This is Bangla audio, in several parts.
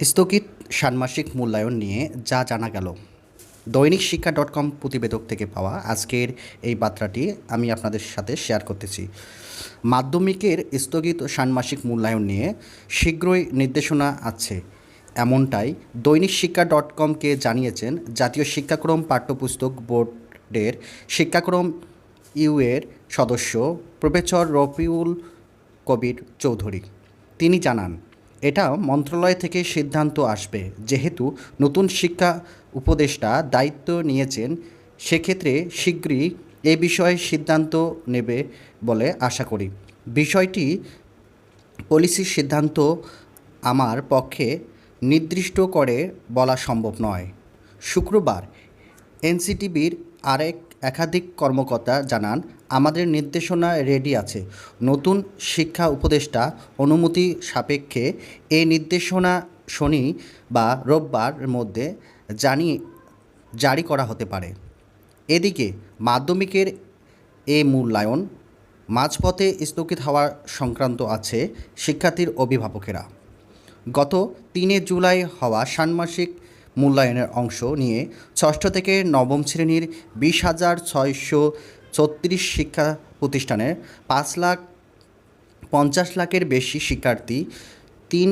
স্থগিত ষান্মাসিক মূল্যায়ন নিয়ে যা জানা গেল। দৈনিক শিক্ষা .com প্রতিবেদক থেকে পাওয়া আজকের এই বার্তাটি আমি আপনাদের সাথে শেয়ার করতেছি। মাধ্যমিকের স্থগিত ষান্মাসিক মূল্যায়ন নিয়ে শীঘ্রই নির্দেশনা আছে, এমনটাই দৈনিক শিক্ষা .comকে জানিয়েছেন জাতীয় শিক্ষাক্রম পাঠ্যপুস্তক বোর্ডের শিক্ষাক্রম এর সদস্য প্রফেসর রফিউল কবির চৌধুরী। তিনি জানান, এটা মন্ত্রণালয় থেকে সিদ্ধান্ত আসবে। যেহেতু নতুন শিক্ষা উপদেষ্টা দায়িত্ব নিয়েছেন, সেক্ষেত্রে শীঘ্রই এ বিষয়ে সিদ্ধান্ত নেবে বলে আশা করি। বিষয়টি পলিসির সিদ্ধান্ত, আমার পক্ষে নির্দিষ্ট করে বলা সম্ভব নয়। শুক্রবার এনসিটিবির একাধিক কর্মকর্তা জানান, আমাদের নির্দেশনা রেডি আছে। নতুন শিক্ষা উপদেষ্টা অনুমতি সাপেক্ষে এই নির্দেশনা শনি বা রোববার মধ্যে জারি করা হতে পারে। এদিকে মাধ্যমিকের এ মূল্যায়ন মাঝপথে স্থগিত হওয়া সংক্রান্ত আছে শিক্ষার্থীর অভিভাবকেরা। গত ৩ জুলাই হওয়া ষান্মাসিক মূল্যায়নের অংশ নিয়ে ষষ্ঠ থেকে নবম শ্রেণীর ২০,৬৩৬ শিক্ষা প্রতিষ্ঠানের ৫,৫০,০০,০০০-এর বেশি শিক্ষার্থী ৩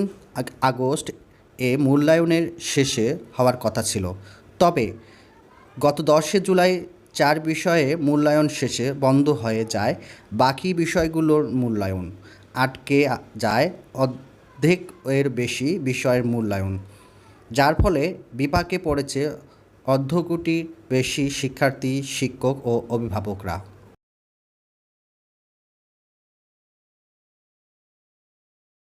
আগস্ট এ মূল্যায়নের শেষে হওয়ার কথা ছিল। তবে গত ১০ জুলাই ৪ বিষয়ে মূল্যায়ন শেষে বন্ধ হয়ে যায়। বাকি বিষয়গুলোর মূল্যায়ন আটকে যায় অর্ধেক এর বেশি বিষয়ের মূল্যায়ন, যার ফলে বিপাকে পড়েছে অর্ধকোটির বেশি শিক্ষার্থী, শিক্ষক ও অভিভাবকরা।